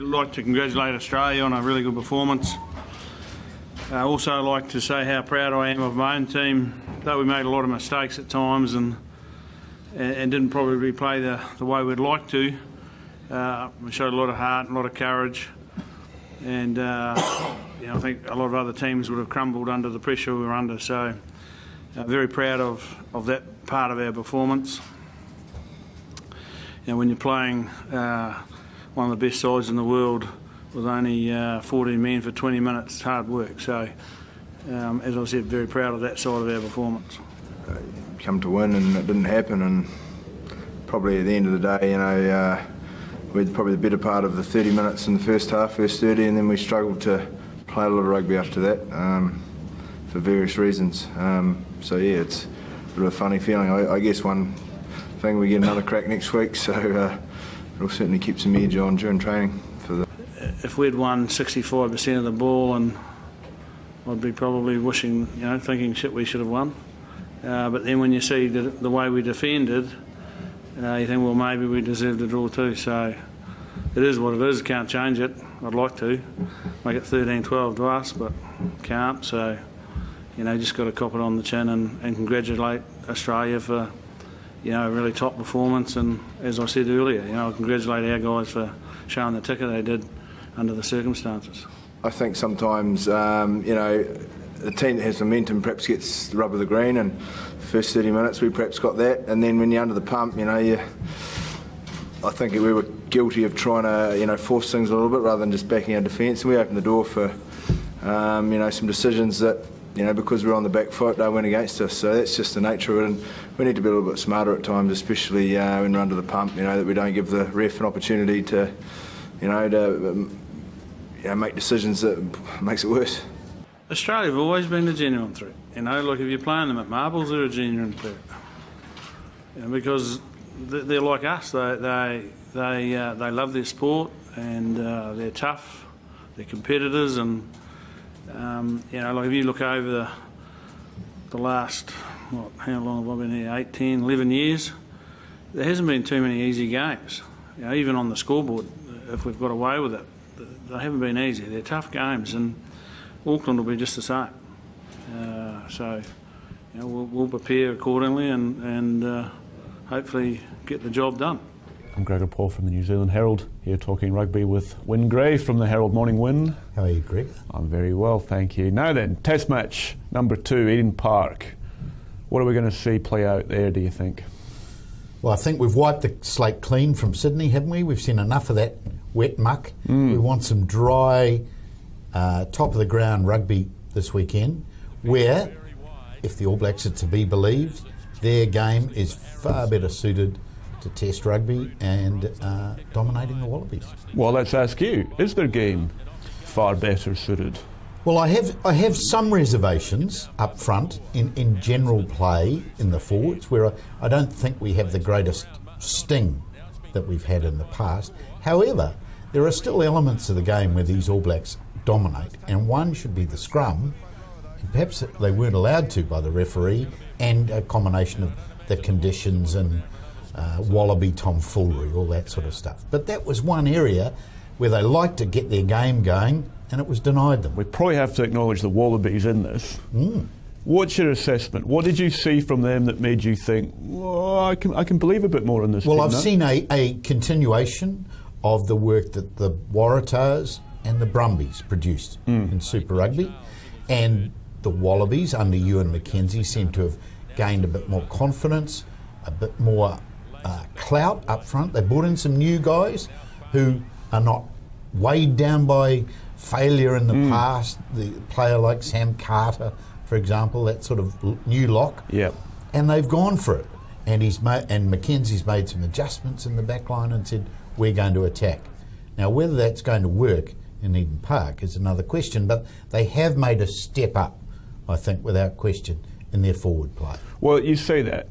like to congratulate Australia on a really good performance. I also like to say how proud I am of my own team, though we made a lot of mistakes at times and didn't probably play the way we'd like to. We showed a lot of heart and a lot of courage, and I think a lot of other teams would have crumbled under the pressure we were under. So very proud of that part of our performance. When you're playing one of the best sides in the world with only 14 men for 20 minutes, it's hard work. So, as I said, very proud of that side of our performance. Come to win and it didn't happen, and probably at the end of the day, we had probably the better part of the 30 minutes in the first half, first 30, and then we struggled to play a lot of rugby after that for various reasons. So yeah, it's a bit of a funny feeling. I guess one thing, we get another crack next week, so it'll certainly keep some edge on during training. If we'd won 65% of the ball, and I'd be probably wishing, thinking shit, we should have won. But then when you see the way we defended, you think, well, maybe we deserved a draw too. So it is what it is. Can't change it. I'd like to make it 13-12 to us, but can't. So just got to cop it on the chin and congratulate Australia for a really top performance. And as I said earlier, I congratulate our guys for showing the ticker they did under the circumstances. I think sometimes, the team that has momentum perhaps gets the rub of the green, and the first 30 minutes we perhaps got that, and then when you're under the pump, I think we were guilty of trying to, force things a little bit rather than just backing our defence, and we opened the door for, some decisions that, because we're on the back foot, they went against us. So that's just the nature of it, and we need to be a little bit smarter at times, especially when we're under the pump, that we don't give the ref an opportunity to, make decisions that makes it worse. Australia have always been a genuine threat. Like if you're playing them at marbles, they're a genuine threat. Because they're like us. They love their sport, and they're tough. They're competitors, and like if you look over the last, how long have I been here? 8, 10, 11 years. There hasn't been too many easy games. Even on the scoreboard, if we've got away with it, they haven't been easy. They're tough games, and Auckland will be just the same. So we'll prepare accordingly and hopefully get the job done. I'm Gregor Paul from the New Zealand Herald, here talking rugby with Wyn Gray from the Herald Morning Wyn. How are you, Greg? I'm very well, thank you. Now then, Test match number 2, Eden Park. What are we going to see play out there, do you think? Well, I think we've wiped the slate clean from Sydney, haven't we? We've seen enough of that wet muck. We want some dry, top-of-the-ground rugby this weekend, where, if the All Blacks are to be believed, their game is far better suited to Test rugby and dominating the Wallabies. Well, let's ask you, is their game far better suited? Well, I have some reservations up front in general play in the forwards, where I don't think we have the greatest sting that we've had in the past. However, there are still elements of the game where these All Blacks dominate, and one should be the scrum. And perhaps they weren't allowed to by the referee, and a combination of the conditions and Wallaby tomfoolery, all that sort of stuff. But that was one area where they liked to get their game going, and it was denied them. We probably have to acknowledge the Wallabies in this. What's your assessment? What did you see from them that made you think, well, I can believe a bit more in this team? Well, I've seen a continuation of the work that the Waratahs and the Brumbies produced in Super Rugby, and the Wallabies under Ewan McKenzie seem to have gained a bit more confidence, a bit more clout up front. They brought in some new guys who are not weighed down by failure in the past. The player like Sam Carter, for example, that sort of new lock. Yep. And they've gone for it. And McKenzie's made some adjustments in the back line and said, we're going to attack. Now, whether that's going to work in Eden Park is another question, but they have made a step up, I think, without question, in their forward play. Well, you say that,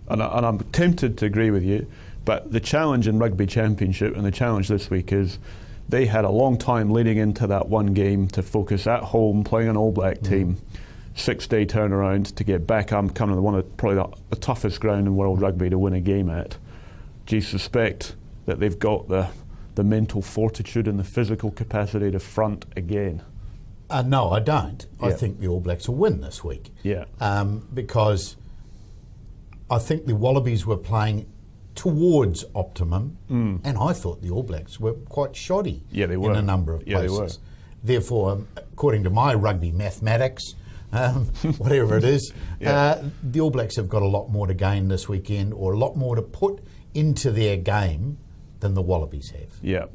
and I'm tempted to agree with you, but the challenge in Rugby Championship and the challenge this week is they had a long time leading into that one game to focus at home, playing an All Black team, 6-day turnaround to get back up, coming to one of probably the toughest ground in world rugby to win a game at. Do you suspect that they've got the the mental fortitude and the physical capacity to front again? No, I don't. I Yeah. think the All Blacks will win this week. Yeah. Because I think the Wallabies were playing towards optimum, and I thought the All Blacks were quite shoddy Yeah, they were. in a number of Yeah, they places. were. Therefore, according to my rugby mathematics, whatever it is, the All Blacks have got a lot more to gain this weekend, or a lot more to put into their game than the Wallabies have. Yeah.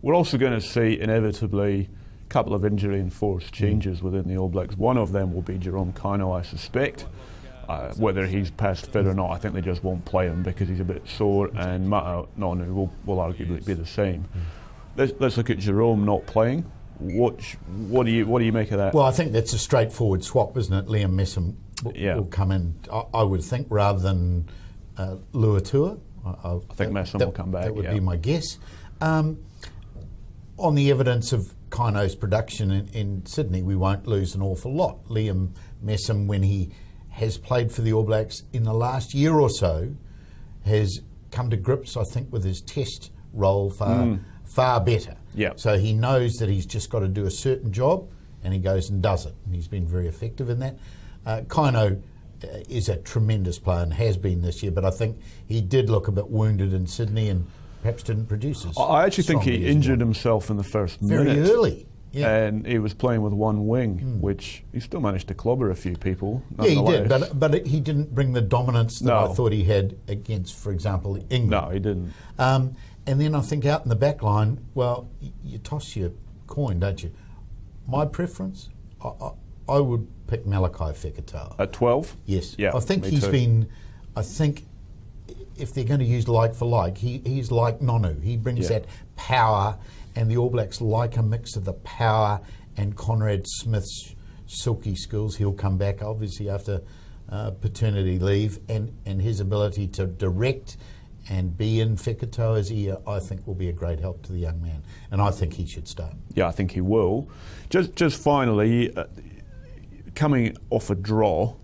We're also going to see, inevitably, a couple of injury-enforced changes within the All Blacks. One of them will be Jerome Kino, I suspect. Whether he's past fit or not, I think they just won't play him because he's a bit sore, and Mata Nonu will arguably be the same. Let's look at Jerome not playing. What do you make of that? Well, I think that's a straightforward swap, isn't it? Liam Messam Yeah. will come in, I would think, rather than Luatua. I think Messam will come back. That would yeah. be my guess. On the evidence of Kino's production in Sydney, we won't lose an awful lot. Liam Messam, when he has played for the All Blacks in the last year or so, has come to grips, I think, with his test role far better. Yeah. So he knows that he's just got to do a certain job, and he goes and does it. And he's been very effective in that. Kino is a tremendous player and has been this year, but I think he did look a bit wounded in Sydney and perhaps didn't produce as I actually think he strongly as injured well. himself in the first Very minute. early. Yeah. And he was playing with one wing, which he still managed to clobber a few people. Yeah, he did, nonetheless. but he didn't bring the dominance that I No. thought he had against, for example, England. No, he didn't. And then I think out in the back line, well, you toss your coin, don't you? My preference, I would pick Malachi Fekitoa. At 12? Yes. Yeah, I think me he's too. been, I think if they're going to use like for like, he's like Nonu. He brings Yeah. that power, and the All Blacks like a mix of the power and Conrad Smith's silky skills. He'll come back, obviously, after paternity leave, and his ability to direct and be in Fekitoa's ear, I think, will be a great help to the young man. And I think he should start. Yeah, I think he will. Just finally, coming off a draw,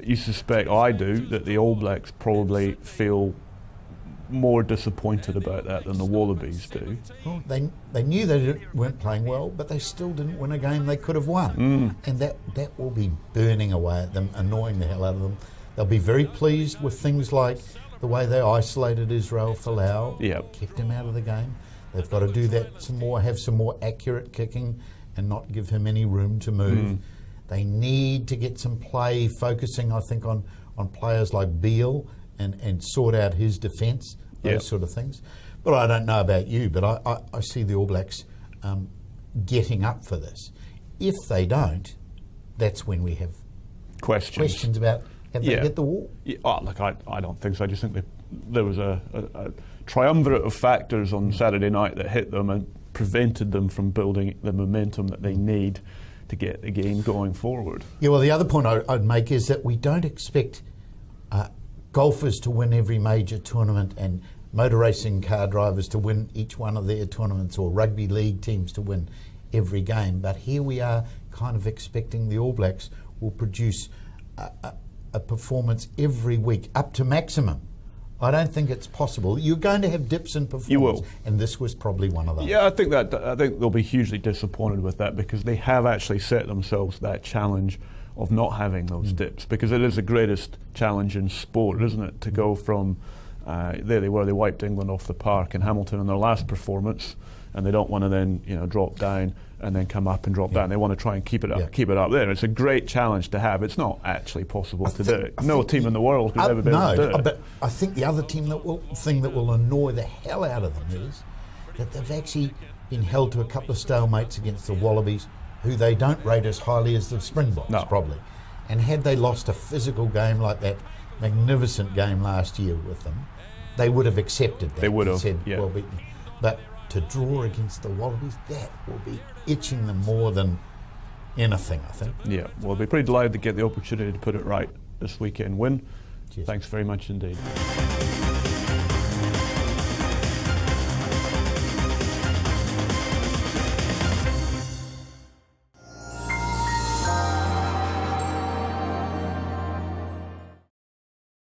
you suspect, I do, that the All Blacks probably feel more disappointed about that than the Wallabies do. Well, they knew they weren't playing well, but they still didn't win a game they could have won. And that will be burning away at them, annoying the hell out of them. They'll be very pleased with things like the way they isolated Israel Folau, Yep. kept him out of the game. They've got to do that some more, have some more accurate kicking and not give him any room to move. They need to get some play, focusing, I think, on players like Beale and sort out his defence, those Yep. sort of things. But I don't know about you, but I see the All Blacks getting up for this. If they don't, that's when we have questions about have they hit the wall. Yeah, look, I don't think so. I just think there was a triumvirate of factors on Saturday night that hit them and prevented them from building the momentum that they need to get the game going forward. Yeah, well, the other point I'd make is that we don't expect golfers to win every major tournament and motor racing car drivers to win each one of their tournaments, or rugby league teams to win every game. But here we are kind of expecting the All Blacks will produce a performance every week up to maximum. I don't think it's possible. You're going to have dips in performance. You will. And this was probably one of those. Yeah, I think they'll be hugely disappointed with that, because they have actually set themselves that challenge of not having those dips, because it is the greatest challenge in sport, isn't it, to go from there they were, they wiped England off the park in Hamilton in their last performance, and they don't want to then drop down and then come up and drop down. They want to try and keep it up there. It's a great challenge to have. It's not actually possible to do it. No team in the world could ever be able to do it. But I think the other thing that will annoy the hell out of them is that they've actually been held to a couple of stalemates against the Wallabies, who they don't rate as highly as the Springboks, probably. And had they lost a physical game like that magnificent game last year with them, they would have accepted that. They would have, said, yeah. well beaten. But to draw against the Wallabies, that will be itching them more than anything, I think. Yeah, well, I'll be pretty delighted to get the opportunity to put it right this weekend win. Cheers. Thanks very much indeed.